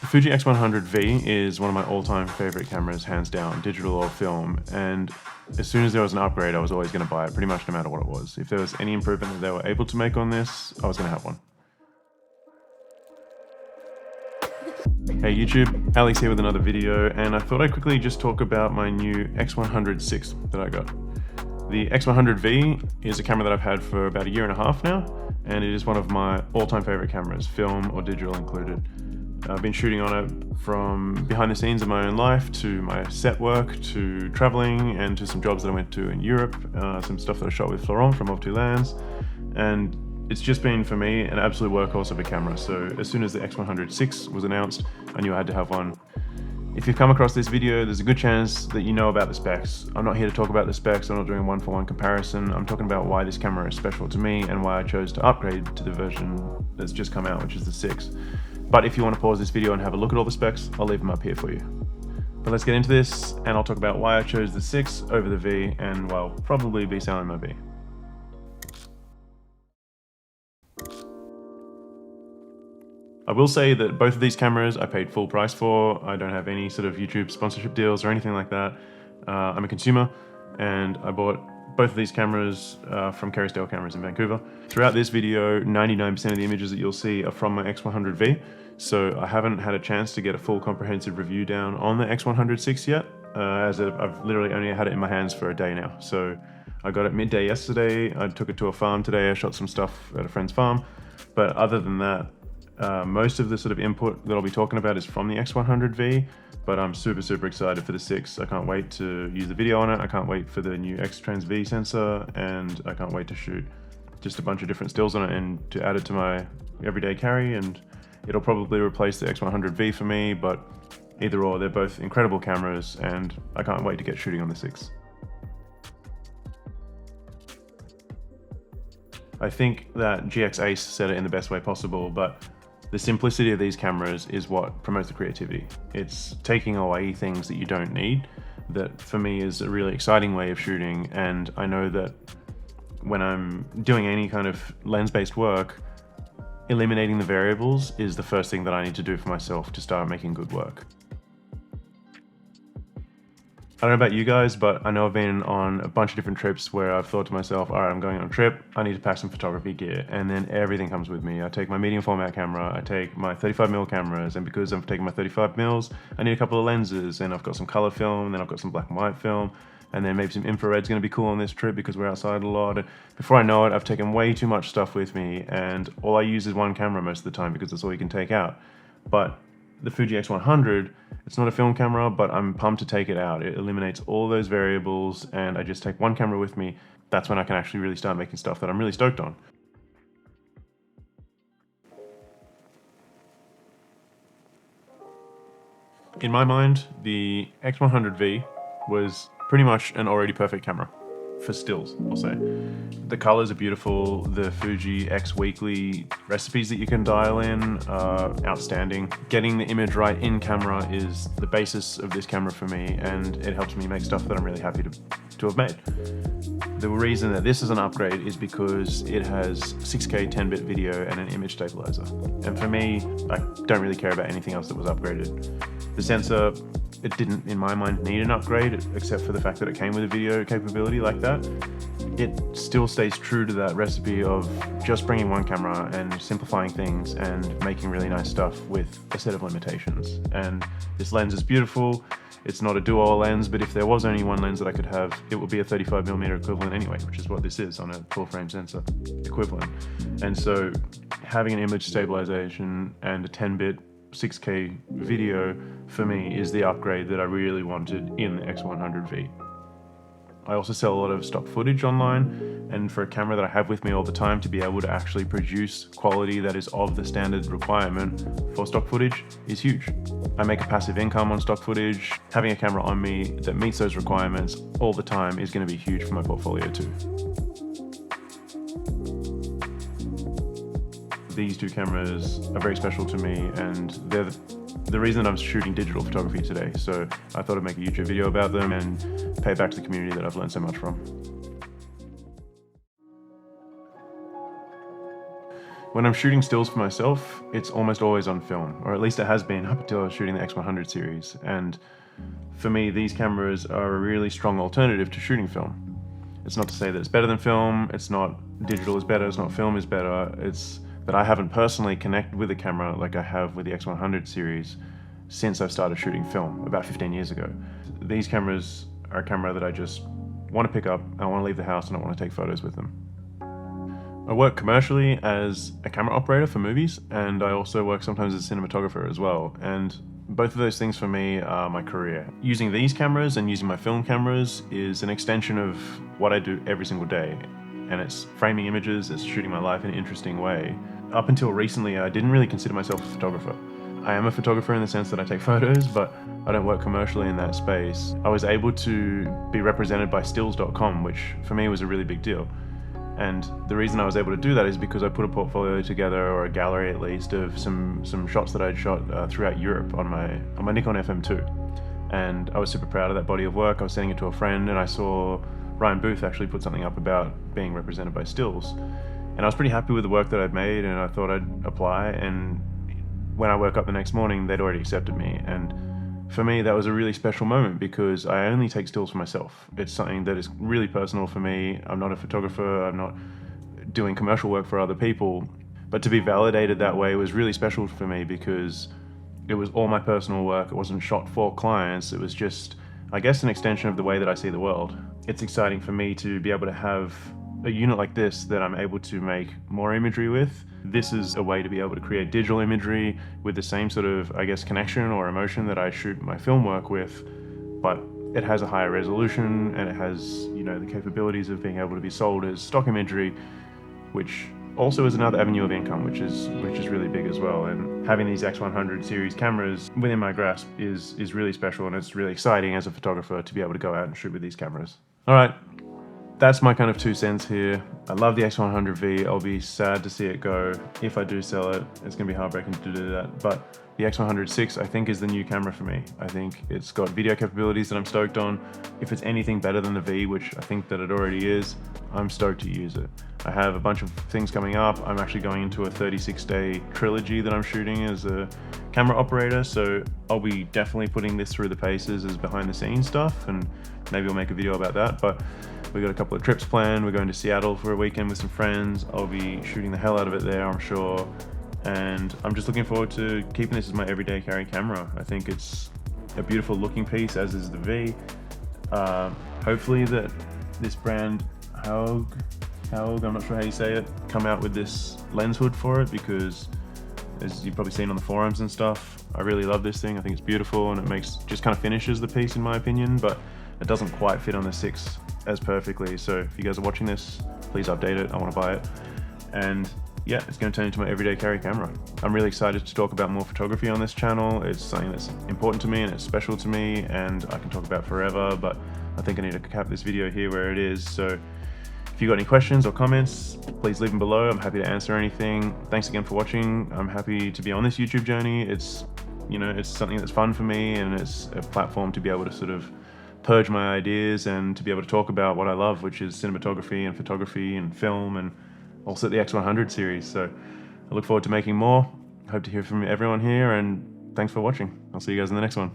Fuji X100V is one of my all-time favorite cameras, hands down, digital or film, and as soon as there was an upgrade, I was always going to buy it, pretty much no matter what it was. If there was any improvement that they were able to make on this, I was going to have one. Hey YouTube, Alex here with another video, and I thought I'd quickly just talk about my new X100 that I got. The X100V is a camera that I've had for about a year and a half now, and it is one of my all-time favorite cameras, film or digital included. I've been shooting on it from behind the scenes of my own life to my set work to traveling and to some jobs that I went to in Europe, some stuff that I shot with Florent from Of Two Lands, and it's just been, for me, an absolute workhorse of a camera. So as soon as the X100 was announced, I knew I had to have one. If you've come across this video, there's a good chance that you know about the specs. I'm not here to talk about the specs, I'm not doing a one-for-one comparison. I'm talking about why this camera is special to me and why I chose to upgrade to the version that's just come out, which is the 6. But if you want to pause this video and have a look at all the specs, I'll leave them up here for you. But let's get into this, and I'll talk about why I chose the 6 over the V, and why I'll probably be selling my V. I will say that both of these cameras I paid full price for. I don't have any sort of YouTube sponsorship deals or anything like that. I'm a consumer, and I bought both of these cameras from Kerrisdale Cameras in Vancouver. Throughout this video, 99% of the images that you'll see are from my X100V, so I haven't had a chance to get a full comprehensive review down on the X100 yet, as I've literally only had it in my hands for a day now. So I got it midday yesterday, I took it to a farm today, I shot some stuff at a friend's farm, but other than that, most of the sort of input that I'll be talking about is from the X100V, but I'm super excited for the 6. I can't wait to use the video on it, I can't wait for the new X-Trans-V sensor, and I can't wait to shoot just a bunch of different stills on it and to add it to my everyday carry, and it'll probably replace the X100V for me, but either or, they're both incredible cameras, and I can't wait to get shooting on the 6. I think that GX Ace said it in the best way possible, but the simplicity of these cameras is what promotes the creativity. It's taking away things that you don't need. That for me is a really exciting way of shooting, and I know that when I'm doing any kind of lens-based work, eliminating the variables is the first thing that I need to do for myself to start making good work. I don't know about you guys, but I know I've been on a bunch of different trips where I've thought to myself, all right, I'm going on a trip, I need to pack some photography gear, and then everything comes with me. I take my medium format camera, I take my 35mm cameras, and because I'm taking my 35mm, I need a couple of lenses, and I've got some color film, and then I've got some black and white film, and then maybe some infrared's gonna be cool on this trip because we're outside a lot. And before I know it, I've taken way too much stuff with me, and all I use is one camera most of the time because that's all you can take out. But the Fuji X100, it's not a film camera, but I'm pumped to take it out. It eliminates all those variables, and I just take one camera with me. That's when I can actually really start making stuff that I'm really stoked on. In my mind, the X100V was pretty much an already perfect camera. For stills, I'll say. The colors are beautiful, the Fuji X Weekly recipes that you can dial in are outstanding. Getting the image right in camera is the basis of this camera for me, and it helps me make stuff that I'm really happy to have made. The reason that this is an upgrade is because it has 6K 10-bit video and an image stabilizer. And for me, I don't really care about anything else that was upgraded. The sensor, it didn't, in my mind, need an upgrade, except for the fact that it came with a video capability like that. It still stays true to that recipe of just bringing one camera and simplifying things and making really nice stuff with a set of limitations. And this lens is beautiful. It's not a dual lens, but if there was only one lens that I could have, it would be a 35mm equivalent anyway, which is what this is on a full-frame sensor equivalent. And so having an image stabilization and a 10-bit 6K video for me is the upgrade that I really wanted in the X100V. I also sell a lot of stock footage online, and for a camera that I have with me all the time to be able to actually produce quality that is of the standard requirement for stock footage is huge. I make a passive income on stock footage. Having a camera on me that meets those requirements all the time is going to be huge for my portfolio too. These two cameras are very special to me, and they're the reason I'm shooting digital photography today. So I thought I'd make a YouTube video about them and pay back to the community that I've learned so much from. When I'm shooting stills for myself, it's almost always on film, or at least it has been up until I was shooting the X100 series. And for me, these cameras are a really strong alternative to shooting film. It's not to say that it's better than film, it's not digital is better, it's not film is better, it's that I haven't personally connected with a camera like I have with the X100 series since I started shooting film about 15 years ago. These cameras are a camera that I just want to pick up, I want to leave the house, and I want to take photos with them. I work commercially as a camera operator for movies, and I also work sometimes as a cinematographer as well. And both of those things for me are my career. Using these cameras and using my film cameras is an extension of what I do every single day. And it's framing images, it's shooting my life in an interesting way. Up until recently, I didn't really consider myself a photographer. I am a photographer in the sense that I take photos, but I don't work commercially in that space. I was able to be represented by stills.com, which for me was a really big deal. And the reason I was able to do that is because I put a portfolio together, or a gallery at least, of some shots that I'd shot throughout Europe on my Nikon FM2. And I was super proud of that body of work. I was sending it to a friend, and I saw Ryan Booth actually put something up about being represented by stills. And I was pretty happy with the work that I'd made, and I thought I'd apply. And when I woke up the next morning, they'd already accepted me. And for me, that was a really special moment because I only take stills for myself. It's something that is really personal for me. I'm not a photographer, I'm not doing commercial work for other people. But to be validated that way was really special for me because it was all my personal work. It wasn't shot for clients. It was just, I guess, an extension of the way that I see the world. It's exciting for me to be able to have a unit like this that I'm able to make more imagery with. This is a way to be able to create digital imagery with the same sort of, I guess, connection or emotion that I shoot my film work with, but it has a higher resolution and it has, you know, the capabilities of being able to be sold as stock imagery, which also is another avenue of income, which is really big as well. And having these X100 series cameras within my grasp is really special, and it's really exciting as a photographer to be able to go out and shoot with these cameras. All right. That's my kind of 2 cents here. I love the X100V. I'll be sad to see it go. If I do sell it, it's gonna be heartbreaking to do that. But the X100VI, I think, is the new camera for me. I think it's got video capabilities that I'm stoked on. If it's anything better than the V, which I think that it already is, I'm stoked to use it. I have a bunch of things coming up. I'm actually going into a 36-day trilogy that I'm shooting as a camera operator, so I'll be definitely putting this through the paces as behind the scenes stuff, and maybe I'll make a video about that. But we got a couple of trips planned. We're going to Seattle for a weekend with some friends. I'll be shooting the hell out of it there, I'm sure. And I'm just looking forward to keeping this as my everyday carry camera. I think it's a beautiful looking piece, as is the V. Hopefully that this brand, Haug, I'm not sure how you say it, come out with this lens hood for it, because as you've probably seen on the forums and stuff, I really love this thing. I think it's beautiful, and it just kind of finishes the piece in my opinion, but it doesn't quite fit on the 6 as perfectly. So if you guys are watching this, please update it. I want to buy it. And yeah, it's going to turn into my everyday carry camera. I'm really excited to talk about more photography on this channel. It's something that's important to me and it's special to me, and I can talk about forever, but I think I need to cap this video here where it is. So if you got any questions or comments, please leave them below. I'm happy to answer anything. Thanks again for watching. I'm happy to be on this YouTube journey. It's, you know, it's something that's fun for me, and it's a platform to be able to sort of purge my ideas and to be able to talk about what I love, which is cinematography and photography and film, and also the X100 series. So I look forward to making more. Hope to hear from everyone here, and thanks for watching. I'll see you guys in the next one.